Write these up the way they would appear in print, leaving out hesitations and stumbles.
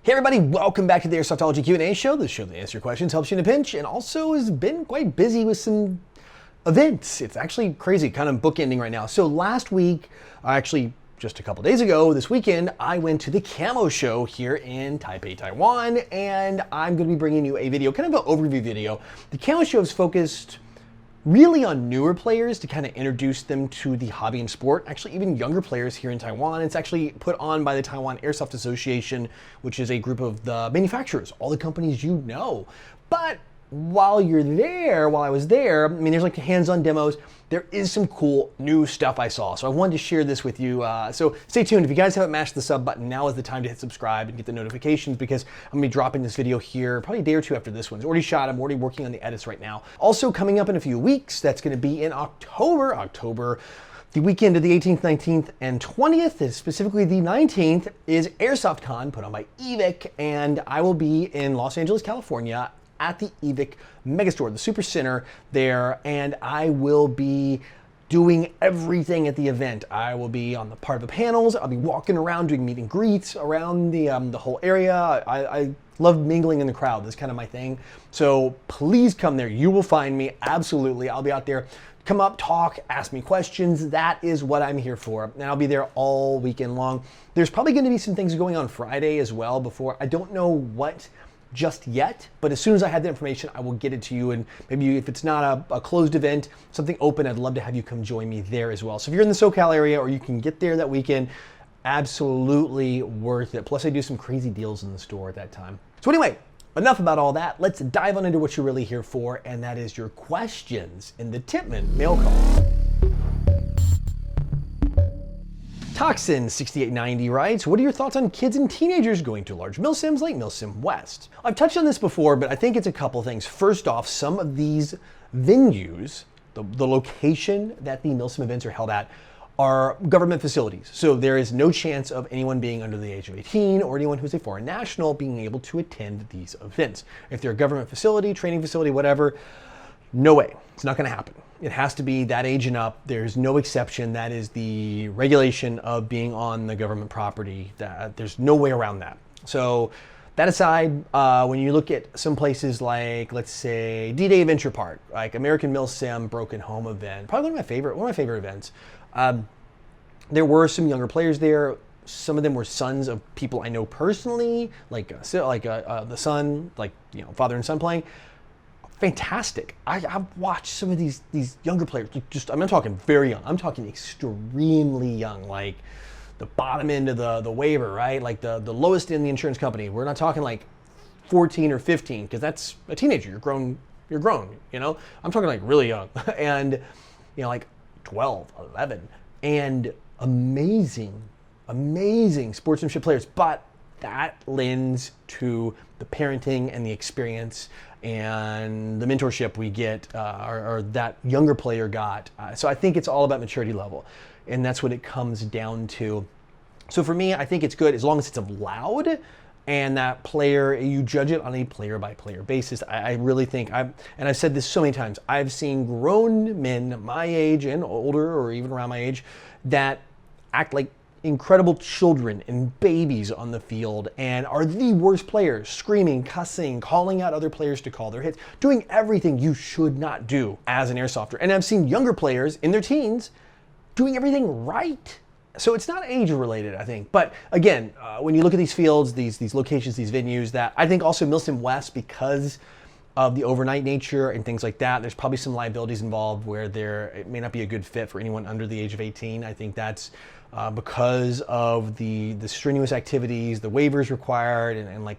Hey everybody, welcome back to the Airsoftology Q&A show, the show that answers your questions, helps you in a pinch, and also has been quite busy with some events. It's actually crazy, kind of bookending right now. So last week, actually just a couple days ago, this weekend, I went to the Camo show here in Taipei, Taiwan, and I'm going to be bringing you a video, kind of an overview video. The Camo show is focused really on newer players to kind of introduce them to the hobby and sport. Actually, even younger players here in Taiwan. It's actually put on by the Taiwan Airsoft Association, which is a group of the manufacturers, all the companies you know. But while I was there, I mean, there's like hands-on demos. There is some cool new stuff I saw. So I wanted to share this with you. So stay tuned. If you guys haven't mashed the sub button, now is the time to hit subscribe and get the notifications, because I'm gonna be dropping this video here probably a day or two after this one. It's already shot. I'm already working on the edits right now. Also coming up in a few weeks, that's gonna be in October, the weekend of the 18th, 19th, and 20th, and specifically the 19th, is Airsoft Con put on by EVIC, and I will be in Los Angeles, California, at the EVIC Megastore, the Super Center there, and I will be doing everything at the event. I will be on the part of the panels. I'll be walking around doing meet and greets around the whole area. I love mingling in the crowd. That's kind of my thing. So please come there. You will find me. Absolutely. I'll be out there. Come up, talk, ask me questions. That is what I'm here for. And I'll be there all weekend long. There's probably going to be some things going on Friday as well before. I don't know what just yet, but as soon as I have the information, I will get it to you. And maybe if it's not a closed event, something open, I'd love to have you come join me there as well. So if you're in the SoCal area or you can get there that weekend, absolutely worth it. Plus I do some crazy deals in the store at that time. So anyway, enough about all that. Let's dive on into what you're really here for, and that is your questions in the Tippmann mail call. Toxin6890 writes, what are your thoughts on kids and teenagers going to large Milsims like Milsim West? I've touched on this before, but I think it's a couple things. First off, some of these venues, the location that the Milsim events are held at, are government facilities. So there is no chance of anyone being under the age of 18 or anyone who's a foreign national being able to attend these events. If they're a government facility, training facility, whatever, no way. It's not going to happen. It has to be that age and up. There's no exception. That is the regulation of being on the government property. There's no way around that. So that aside, when you look at some places like, let's say, D-Day Adventure Park, like American Milsim Broken Home event, probably one of my favorite events. There were some younger players there. Some of them were sons of people I know personally, like the son, like, you know, father and son playing. Fantastic. I've watched some of these younger players, I'm not talking very young, I'm talking extremely young, like the bottom end of the waiver, right? Like the lowest in the insurance company. We're not talking like 14 or 15, because that's a teenager. You're grown, you know? I'm talking like really young. And, you know, like 12, 11, and amazing sportsmanship players. But that lends to the parenting and the experience and the mentorship we get, or that younger player got. So I think it's all about maturity level, and that's what it comes down to. So for me, I think it's good as long as it's allowed, and that player, you judge it on a player-by-player basis. I really think, and I've said this so many times, I've seen grown men my age and older, or even around my age, that act like incredible children and babies on the field and are the worst players, screaming, cussing, calling out other players to call their hits, doing everything you should not do as an airsofter. And I've seen younger players in their teens doing everything right. So it's not age related, I think. But again, when you look at these fields, these locations, these venues, that I think also Milsim West, because of the overnight nature and things like that, there's probably some liabilities involved where it may not be a good fit for anyone under the age of 18. I think that's because of the strenuous activities, the waivers required, and like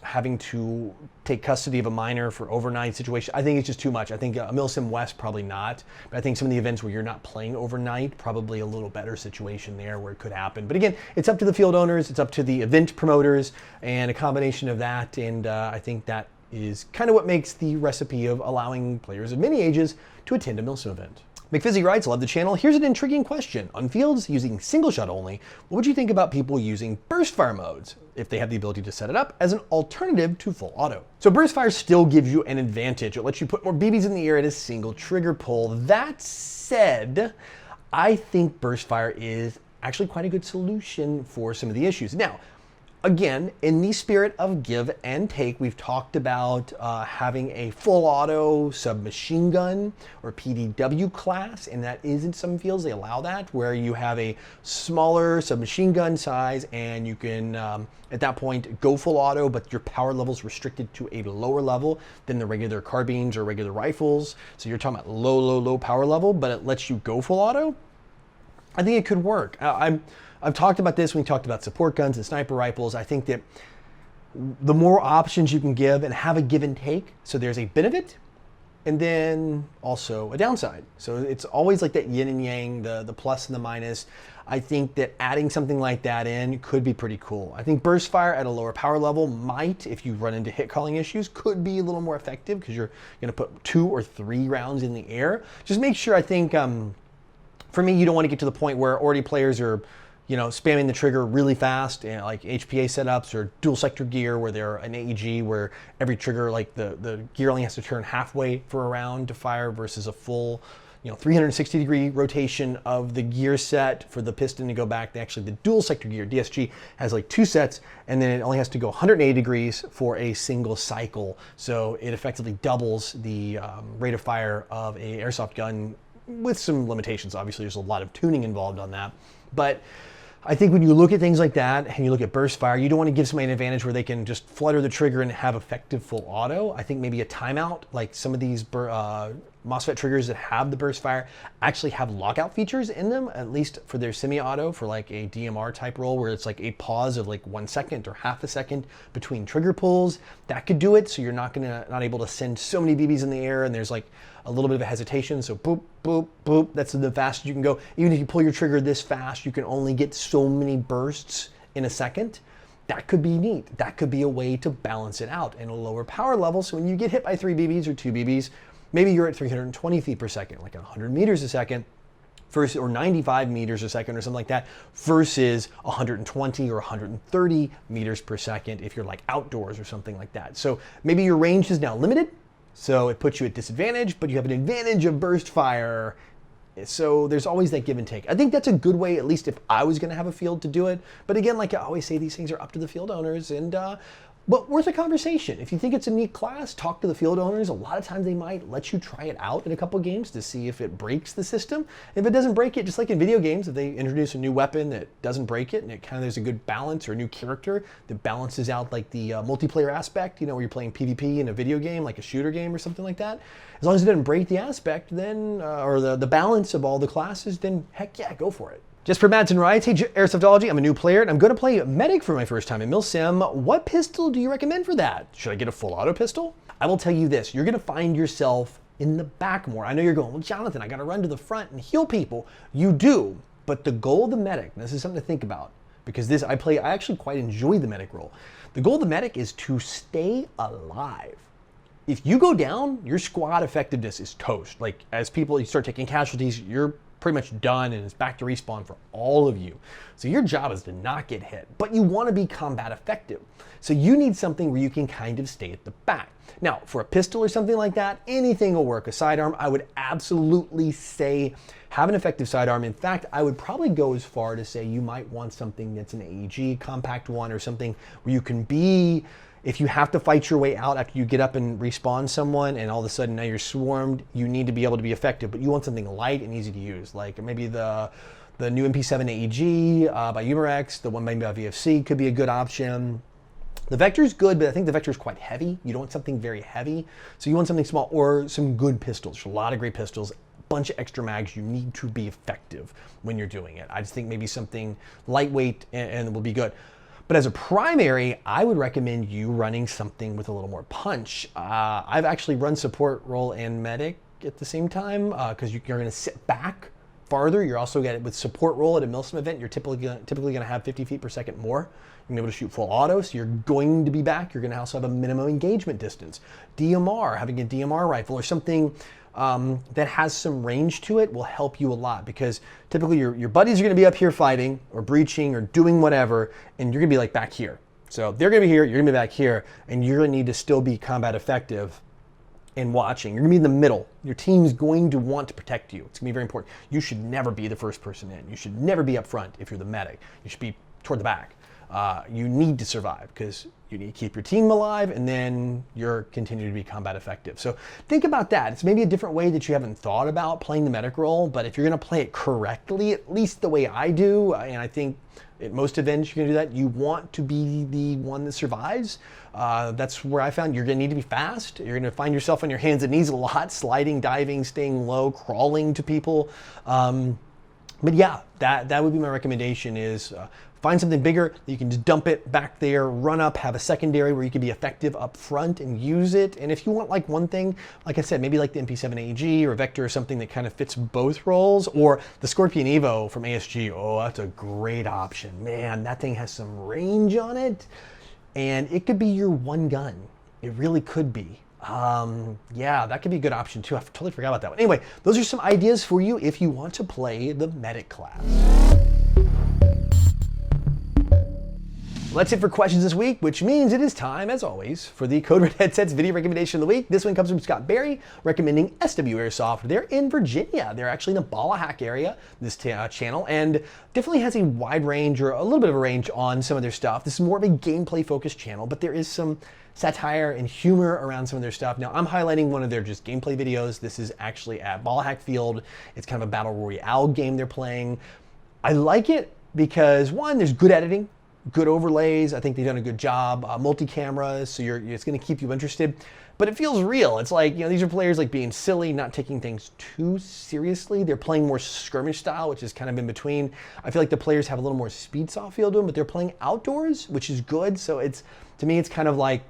having to take custody of a minor for overnight situation. I think it's just too much. I think Milsim West, probably not. But I think some of the events where you're not playing overnight, probably a little better situation there where it could happen. But again, it's up to the field owners, it's up to the event promoters, and a combination of that. And I think that is kind of what makes the recipe of allowing players of many ages to attend a Milsim event. McFizzy writes, love the channel. Here's an intriguing question. On fields using single shot only, what would you think about people using burst fire modes if they have the ability to set it up as an alternative to full auto? So burst fire still gives you an advantage. It lets you put more BBs in the air at a single trigger pull. That said, I think burst fire is actually quite a good solution for some of the issues. Now, Again, in the spirit of give and take, we've talked about having a full auto submachine gun or PDW class, and that is in some fields they allow that, where you have a smaller submachine gun size and you can, at that point, go full auto, but your power level is restricted to a lower level than the regular carbines or regular rifles. So you're talking about low power level, but it lets you go full auto. I think it could work. I've talked about this when we talked about support guns and sniper rifles. I think that the more options you can give and have a give and take, so there's a benefit and then also a downside. So it's always like that yin and yang, the plus and the minus. I think that adding something like that in could be pretty cool. I think burst fire at a lower power level might, if you run into hit calling issues, could be a little more effective because you're gonna put 2 or 3 rounds in the air. Just make sure, I think, for me, you don't want to get to the point where already players are, spamming the trigger really fast, like HPA setups or dual sector gear where they're an AEG where every trigger, like the gear only has to turn halfway for a round to fire versus a full, 360 degree rotation of the gear set for the piston to go back. The dual sector gear, DSG, has like 2 sets, and then it only has to go 180 degrees for a single cycle. So it effectively doubles the rate of fire of a airsoft gun with some limitations. Obviously, there's a lot of tuning involved on that. But I think when you look at things like that and you look at burst fire, you don't want to give somebody an advantage where they can just flutter the trigger and have effective full auto. I think maybe a timeout, like some of these MOSFET triggers that have the burst fire actually have lockout features in them, at least for their semi-auto, for like a DMR type roll where it's like a pause of like 1 second or half a second between trigger pulls. That could do it, so you're not able to send so many BBs in the air and there's like a little bit of a hesitation. So boop, boop, boop, that's the fastest you can go. Even if you pull your trigger this fast, you can only get so many bursts in a second. That could be neat. That could be a way to balance it out in a lower power level. So when you get hit by 3 BBs or 2 BBs, maybe you're at 320 feet per second, like 100 meters a second, versus, or 95 meters a second or something like that, versus 120 or 130 meters per second if you're like outdoors or something like that. So maybe your range is now limited, so it puts you at disadvantage, but you have an advantage of burst fire. So there's always that give and take. I think that's a good way, at least if I was gonna have a field, to do it. But again, like I always say, these things are up to the field owners, and but worth a conversation. If you think it's a neat class, talk to the field owners. A lot of times they might let you try it out in a couple games to see if it breaks the system. If it doesn't break it, just like in video games, if they introduce a new weapon that doesn't break it and it kind of there's a good balance, or a new character that balances out like the multiplayer aspect, where you're playing PvP in a video game, like a shooter game or something like that. As long as it doesn't break the aspect, then, or the balance of all the classes, then heck yeah, go for it. Just for Madsen Riots, hey Airsoftology, I'm a new player and I'm going to play Medic for my first time in Milsim. What pistol do you recommend for that? Should I get a full auto pistol? I will tell you this, you're going to find yourself in the back more. I know you're going, well, Jonathan, I got to run to the front and heal people. You do, but the goal of the Medic, and this is something to think about, because I actually quite enjoy the Medic role. The goal of the Medic is to stay alive. If you go down, your squad effectiveness is toast. Like as you start taking casualties, you're pretty much done and it's back to respawn for all of you. So your job is to not get hit, but you want to be combat effective. So you need something where you can kind of stay at the back. Now, for a pistol or something like that, anything will work. A sidearm, I would absolutely say have an effective sidearm. In fact, I would probably go as far to say you might want something that's an AEG, compact one, or something where you can be, if you have to fight your way out after you get up and respawn someone and all of a sudden now you're swarmed, you need to be able to be effective, but you want something light and easy to use. Like maybe the new MP7 AEG by Umarex, the one made by VFC could be a good option. The Vector is good, but I think the Vector is quite heavy. You don't want something very heavy. So you want something small or some good pistols. There's a lot of great pistols, bunch of extra mags. You need to be effective when you're doing it. I just think maybe something lightweight and will be good. But as a primary, I would recommend you running something with a little more punch. I've actually run support role and medic at the same time because you're going to sit back farther. You're also going to, with support role at a Milsim event, you're typically going to have 50 feet per second more. You're going to be able to shoot full auto, so you're going to be back. You're going to also have a minimum engagement distance. DMR, having a DMR rifle or something that has some range to it will help you a lot, because typically your buddies are going to be up here fighting or breaching or doing whatever, and you're going to be like back here. So they're going to be here, you're going to be back here, and you're going to need to still be combat effective in watching. You're going to be in the middle. Your team's going to want to protect you. It's going to be very important. You should never be the first person in. You should never be up front if you're the medic. You should be toward the back. you need to survive because you need to keep your team alive and then you're continue to be combat effective. So think about that. It's maybe a different way that you haven't thought about playing the medic role, but if you're gonna play it correctly, at least the way I do, and I think at most events you can do that, you want to be the one that survives. That's where I found you're gonna need to be fast. You're gonna find yourself on your hands and knees a lot, sliding, diving, staying low, crawling to people. But yeah, that would be my recommendation is find something bigger that you can just dump it back there, run up, have a secondary where you can be effective up front and use it. And if you want like one thing, like I said, maybe like the MP7AG or Vector or something that kind of fits both roles, or the Scorpion Evo from ASG. Oh, that's a great option. Man, that thing has some range on it and it could be your one gun. It really could be. Yeah, that could be a good option too. I totally forgot about that one. Anyway, those are some ideas for you if you want to play the medic class. Well, that's it for questions this week, which means it is time, as always, for the Code Red Headsets video recommendation of the week. This one comes from Scott Berry, recommending SW Airsoft. They're in Virginia. They're actually in the Ballahack area, this channel, and definitely has a wide range, or a little bit of a range on some of their stuff. This is more of a gameplay-focused channel, but there is some satire and humor around some of their stuff. Now, I'm highlighting one of their just gameplay videos. This is actually at Ballahack Field. It's kind of a battle royale game they're playing. I like it because, one, there's good editing, good overlays. I think they've done a good job. Multi-cameras, so it's going to keep you interested. But it feels real. It's like, these are players like being silly, not taking things too seriously. They're playing more skirmish style, which is kind of in between. I feel like the players have a little more speed soft feel to them, but they're playing outdoors, which is good. So to me, it's kind of like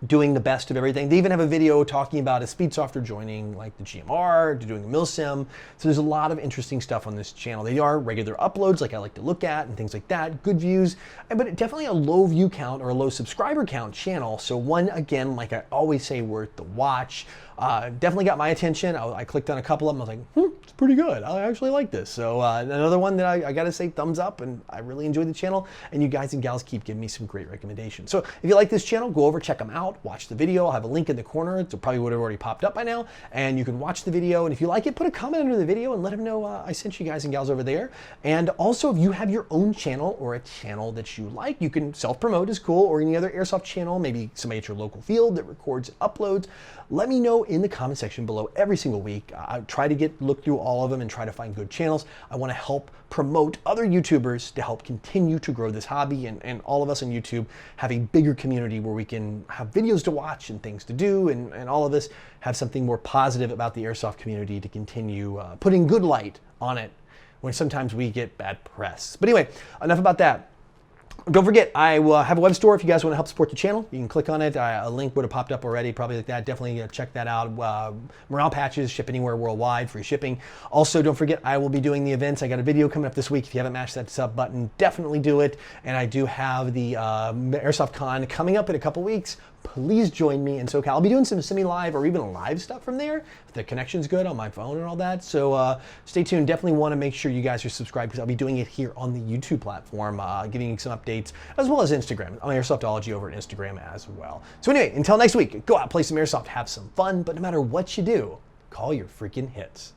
doing the best of everything. They even have a video talking about a speed softer joining like the GMR, to doing the Milsim. So there's a lot of interesting stuff on this channel. They are regular uploads like I like to look at and things like that, good views, but definitely a low view count or a low subscriber count channel. So one, again, like I always say, worth the watch. Definitely got my attention. I clicked on a couple of them. I was like, it's pretty good. I actually like this. So another one that I gotta say thumbs up, and I really enjoyed the channel, and you guys and gals keep giving me some great recommendations. So if you like this channel, go over, check them out, watch the video. I'll have a link in the corner. It probably would have already popped up by now, and you can watch the video, and if you like it, put a comment under the video and let them know I sent you guys and gals over there. And also, if you have your own channel or a channel that you like, you can self-promote is cool, or any other Airsoft channel, maybe somebody at your local field that records and uploads. Let me know in the comment section below every single week. I try to look through all of them and try to find good channels. I want to help promote other YouTubers to help continue to grow this hobby, and all of us on YouTube have a bigger community where we can have videos to watch and things to do, and all of us have something more positive about the Airsoft community to continue putting good light on it when sometimes we get bad press. But anyway, enough about that. Don't forget, I will have a web store if you guys want to help support the channel. You can click on it. A link would have popped up already, probably like that. Definitely check that out. Morale patches, ship anywhere worldwide, free shipping. Also, don't forget, I will be doing the events. I got a video coming up this week. If you haven't mashed that sub button, definitely do it. And I do have the Airsoft Con coming up in a couple weeks. Please join me in SoCal. I'll be doing some semi-live or even live stuff from there if the connection's good on my phone and all that. So stay tuned. Definitely want to make sure you guys are subscribed because I'll be doing it here on the YouTube platform, giving you some updates, as well as Instagram. On Airsoftology over at Instagram as well. So anyway, until next week, go out, play some Airsoft, have some fun, but no matter what you do, call your freaking hits.